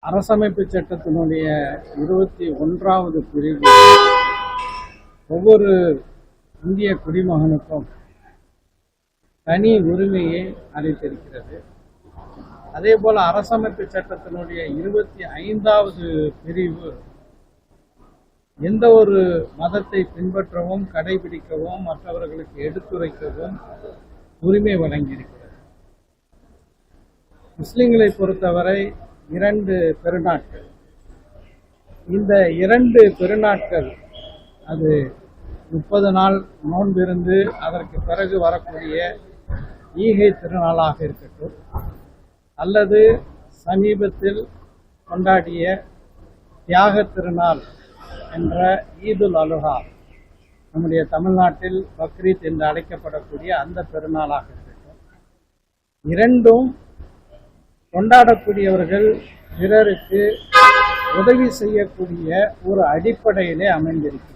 அரசமைப்பு சட்டத்தினுடைய 21வது பிரிவு ஒவ்வொரு இந்திய குடிமகனுக்கும் தனி உரிமையை அளித்திருக்கிறது. அதே போல அரசமைப்பு சட்டத்தினுடைய 25வது பிரிவு எந்த ஒரு மதத்தை பின்பற்றவும் கடைபிடிக்கவும் மற்றவர்களுக்கு எடுத்துரைக்கவும் உரிமை வழங்கியிருக்கிறது. முஸ்லிம்களை பொறுத்தவரை 2 பெருநாட்கள், இந்த 2 பெருநாட்கள் அது 30 நாள் நோன்பிருந்து அதற்கு பிறகு வரக்கூடிய ஈகை திருநாளாக இருக்கட்டும், அல்லது சமீபத்தில் கொண்டாடிய தியாக திருநாள் என்ற ஈதுல் அலுஹா, நம்முடைய தமிழ்நாட்டில் பக்ரீத் என்று அழைக்கப்படக்கூடிய அந்த பெருநாளாக இருக்கட்டும், இரண்டும் கொண்டாடக்கூடியவர்கள் பிறருக்கு உதவி செய்யக்கூடிய ஒரு அடிப்படையிலே அமைந்திருக்கிறது.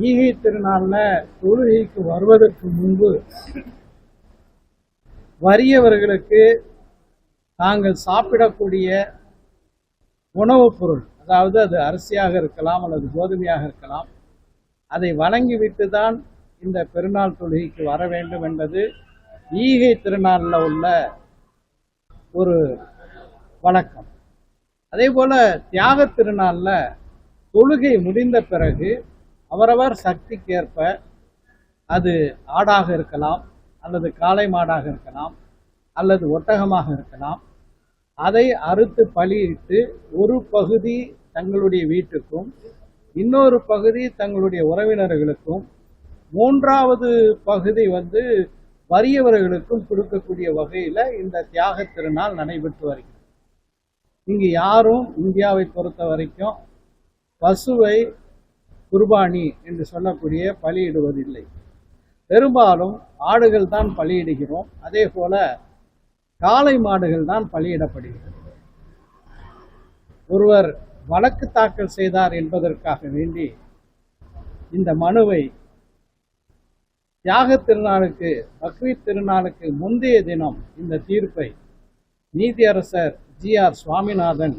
ஈகை திருநாளில் தொழுகைக்கு வருவதற்கு முன்பு வறியவர்களுக்கு தாங்கள் சாப்பிடக்கூடிய உணவுப் பொருள், அதாவது அது அரிசியாக இருக்கலாம் அல்லது கோதுமையாக இருக்கலாம், அதை வழங்கிவிட்டு தான் இந்த பெருநாள் தொழுகைக்கு வர வேண்டும் என்பது ஈகை திருநாளில் உள்ள ஒரு வழக்கம். அதே போல தியாக திருநாளில் தொழுகை முடிந்த பிறகு அவரவர் சக்திக்கேற்ப, அது ஆடாக இருக்கலாம் அல்லது காளை மாடாக இருக்கலாம் அல்லது ஒட்டகமாக இருக்கலாம், அதை அறுத்து பலியிட்டு ஒரு பகுதி தங்களுடைய வீட்டுக்கும் இன்னொரு பகுதி தங்களுடைய உறவினர்களுக்கும் 3வது பகுதி வறியவர்களுக்கும் கொடுக்கக்கூடிய வகையில் இந்த தியாக திருநாள் நடைபெற்று வருகிறது. இங்கு யாரும் இந்தியாவை பொறுத்த வரைக்கும் பசுவை குர்பானி என்று சொல்லக்கூடிய பலியிடுவதில்லை. பெரும்பாலும் ஆடுகள் தான் பலியிடுகிறோம். அதே போல காளை மாடுகள் தான் பலியிடப்படுகிறது. ஒருவர் வழக்கு தாக்கல் செய்தார் என்பதற்காக வேண்டி இந்த மனுவை தியாக திருநாளுக்கு, பக்ரீத் திருநாளுக்கு முந்தைய தினம் இந்த தீர்ப்பை நீதியரசர் GR சுவாமிநாதன்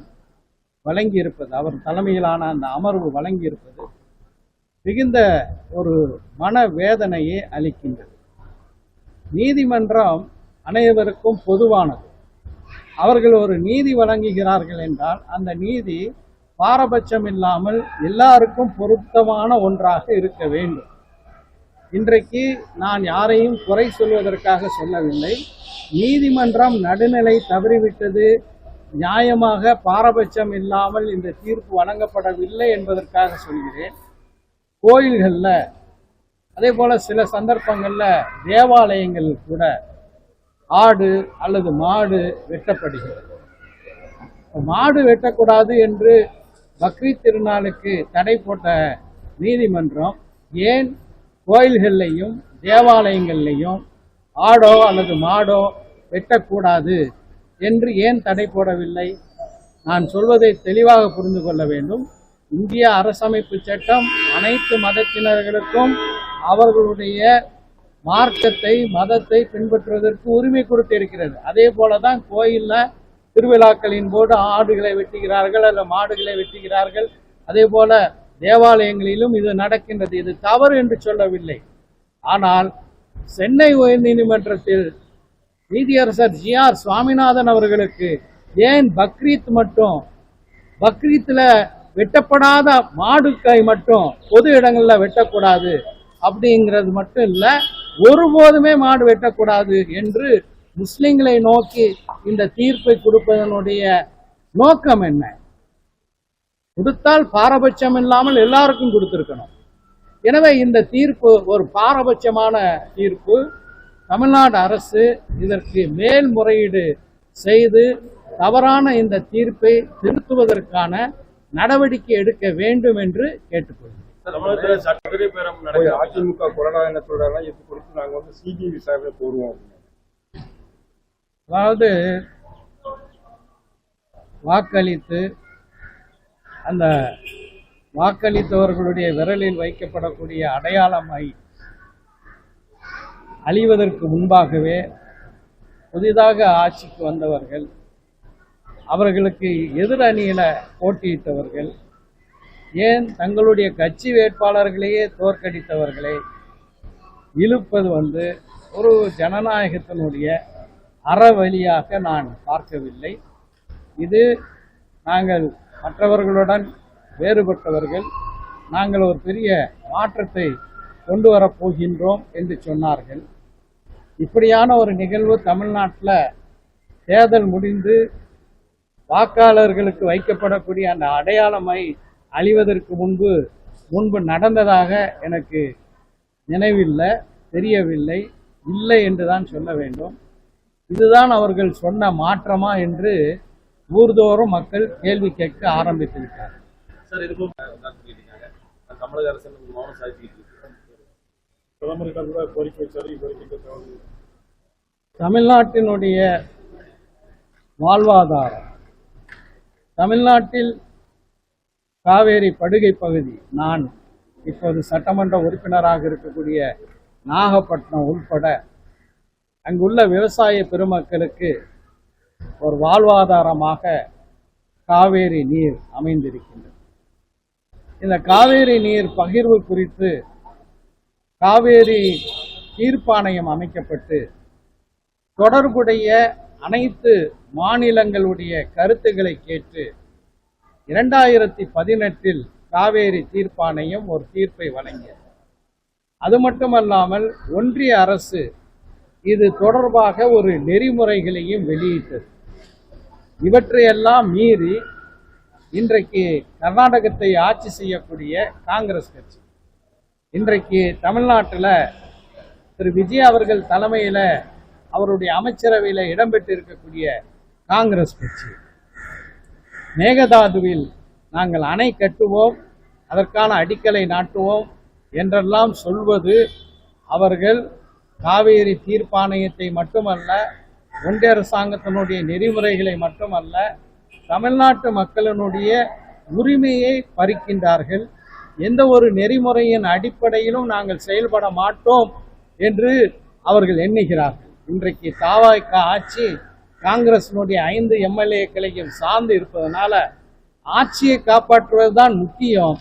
வழங்கியிருப்பது, அவர் தலைமையிலான அந்த அமர்வு வழங்கியிருப்பது மிகுந்த ஒரு மனவேதனையை அளிக்கின்றது. நீதிமன்றம் அனைவருக்கும் பொதுவானது. அவர்கள் ஒரு நீதி வழங்குகிறார்கள் என்றால் அந்த நீதி பாரபட்சம் இல்லாமல் எல்லாருக்கும் பொருத்தமான ஒன்றாக இருக்க வேண்டும். இன்றைக்கு நான் யாரையும் குறை சொல்வதற்காக சொல்லவில்லை. நீதிமன்றம் நடுநிலை தவறிவிட்டது, நியாயமாக பாரபட்சம் இல்லாமல் இந்த தீர்ப்பு வழங்கப்படவில்லை என்பதற்காக சொல்கிறேன். கோயில்களில், அதே போல சில சந்தர்ப்பங்களில் தேவாலயங்கள் கூட ஆடு அல்லது மாடு வெட்டப்படுகிறது. மாடு வெட்டக்கூடாது என்று பக்ரீத் திருநாளுக்கு தடை போட்ட நீதிமன்றம் ஏன் கோயில்கள்லையும் தேவாலயங்கள்லையும் ஆடோ அல்லது மாடோ வெட்டக்கூடாது என்று ஏன் தடை போடவில்லை? நான் சொல்வதை தெளிவாக புரிந்து கொள்ள வேண்டும். இந்திய அரசமைப்பு சட்டம் அனைத்து மதத்தினர்களுக்கும் அவர்களுடைய மார்க்கத்தை, மதத்தை பின்பற்றுவதற்கு உரிமை கொடுத்திருக்கிறது. அதே போலதான் கோயிலில் திருவிழாக்களின் போது ஆடுகளை வெட்டுகிறார்கள் அல்லது மாடுகளை வெட்டுகிறார்கள். அதே போல தேவாலயங்களிலும் இது நடக்கின்றது. இது தவறு என்று சொல்லவில்லை. ஆனால் சென்னை உயர்நீதிமன்றத்தில் நீதியரசர் GR சுவாமிநாதன் அவர்களுக்கு ஏன் பக்ரீத்தில் வெட்டப்படாத மாடுக்கை மட்டும் பொது இடங்களில் வெட்டக்கூடாது அப்படிங்கிறது மட்டும் இல்லை, ஒருபோதுமே மாடு வெட்டக்கூடாது என்று முஸ்லிம்களை நோக்கி இந்த தீர்ப்பை கொடுப்பதனுடைய நோக்கம் என்ன? கொடுத்தால் பாரபட்சம் இல்லாமல் எல்லாருக்கும் கொடுத்திருக்கணும். எனவே இந்த தீர்ப்பு ஒரு பாரபட்சமான தீர்ப்பு. தமிழ்நாடு அரசு இதற்கு மேல்முறையீடு செய்து தவறான இந்த தீர்ப்பை திருத்துவதற்கான நடவடிக்கை எடுக்க வேண்டும் என்று கேட்டுக்கொள்கிறேன். அதிமுக கொரோனா குறித்து நாங்கள் CBI விசாரணை போடுவோம். அதாவது வாக்களித்து அந்த வாக்களித்தவர்களுடைய விரலில் வைக்கப்படக்கூடிய அடையாளமை அழிவதற்கு முன்பாகவே புதிதாக ஆட்சிக்கு வந்தவர்கள் அவர்களுக்கு எதிரணியில போட்டியிட்டவர்கள், ஏன் தங்களுடைய கட்சி வேட்பாளர்களையே தோற்கடித்தவர்களை இழுப்பது ஒரு ஜனநாயகத்தினுடைய அறவழியாக நான் பார்க்கவில்லை. இது நாங்கள் மற்றவர்களுடன் வேறுபட்டவர்கள், நாங்கள் ஒரு பெரிய மாற்றத்தை கொண்டு வரப்போகின்றோம் என்று சொன்னார்கள். இப்படியான ஒரு நிகழ்வு தமிழ்நாட்டில் தேர்தல் முடிந்து வாக்காளர்களுக்கு வைக்கப்படக்கூடிய அந்த அடையாளமை அழிவதற்கு முன்பு நடந்ததாக எனக்கு நினைவில்லை, தெரியவில்லை, இல்லை என்றுதான் சொல்ல வேண்டும். இதுதான் அவர்கள் சொன்ன மாற்றமா என்று ஊர்தோறும் மக்கள் கேள்வி கேட்க ஆரம்பித்து விட்டார். சார், இதுக்கும் தமிழக அரசு மௌனம் சாதிச்சுட்டு பிரதமர் கூட கோரிக்கை வச்சாரு. தமிழ்நாட்டினுடைய வாழ்வாதாரம், தமிழ்நாட்டில் காவேரி படுகை பகுதி, நான் இப்போது சட்டமன்ற உறுப்பினராக இருக்கக்கூடிய நாகப்பட்டினம் உள்பட அங்குள்ள விவசாய பெருமக்களுக்கு ஒரு வாழ்வாதாரமாக காவேரி நீர் அமைந்திருக்கின்றது. இந்த காவேரி நீர் பகிர்வு குறித்து காவேரி தீர்ப்பாணையம் அமைக்கப்பட்டு தொடர்புடைய அனைத்து மாநிலங்களுடைய கருத்துக்களை கேட்டு 2018 காவேரி தீர்ப்பாணையம் ஒரு தீர்ப்பை வழங்கியது. அது மட்டுமல்லாமல் ஒன்றிய அரசு இது தொடர்பாக ஒரு நெறிமுறைகளையும் வெளியிட்டது. இவற்றையெல்லாம் மீறி இன்றைக்கு கர்நாடகத்தை ஆட்சி செய்யக்கூடிய காங்கிரஸ் கட்சி, இன்றைக்கு தமிழ்நாட்டில் திரு விஜய் அவர்கள் தலைமையில் அவருடைய அமைச்சரவையில் இடம்பெற்றிருக்கக்கூடிய காங்கிரஸ் கட்சி, மேகதாதுவில் நாங்கள் அணை கட்டுவோம், அதற்கான அடிக்கலை நாட்டுவோம் என்றெல்லாம் சொல்வது அவர்கள் காவேரி தீர்ப்பாணையத்தை மட்டுமல்ல, ஒன்றிய அரசாங்கத்தினுடைய நெறிமுறைகளை மட்டுமல்ல, தமிழ்நாட்டு மக்களினுடைய உரிமையை பறிக்கின்றார்கள். எந்த ஒரு நெறிமுறையின் அடிப்படையிலும் நாங்கள் செயல்பட மாட்டோம் என்று அவர்கள் எண்ணுகிறார்கள். இன்றைக்கு தவாக ஆட்சி காங்கிரசினுடைய 5 எம்எல்ஏக்களையும் சார்ந்து இருப்பதனால ஆட்சியை காப்பாற்றுவதுதான் முக்கியம்.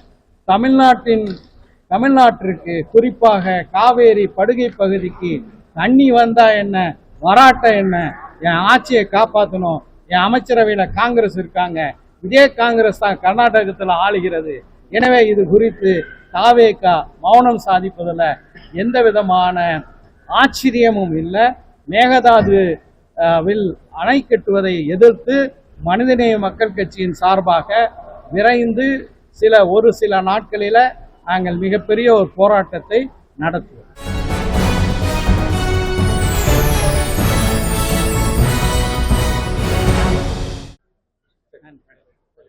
தமிழ்நாட்டிற்கு குறிப்பாக காவேரி படுகை பகுதிக்கு தண்ணி வந்தா என்ன, வராட்ட என்ன, என் ஆட்சியை காப்பாற்றணும், என் அமைச்சரவையில் காங்கிரஸ் இருக்காங்க, இதே காங்கிரஸ் தான் கர்நாடகத்தில் ஆளுகிறது. எனவே இது குறித்து தாவேகா மௌனம் சாதிப்பதில் எந்த விதமான ஆச்சரியமும் இல்லை. மேகதாதுவில் அணை கட்டுவதை எதிர்த்து மனிதநேய மக்கள் கட்சியின் சார்பாக விரைந்து ஒரு சில நாட்களில் நாங்கள் மிகப்பெரிய ஒரு போராட்டத்தை நடத்துவோம்.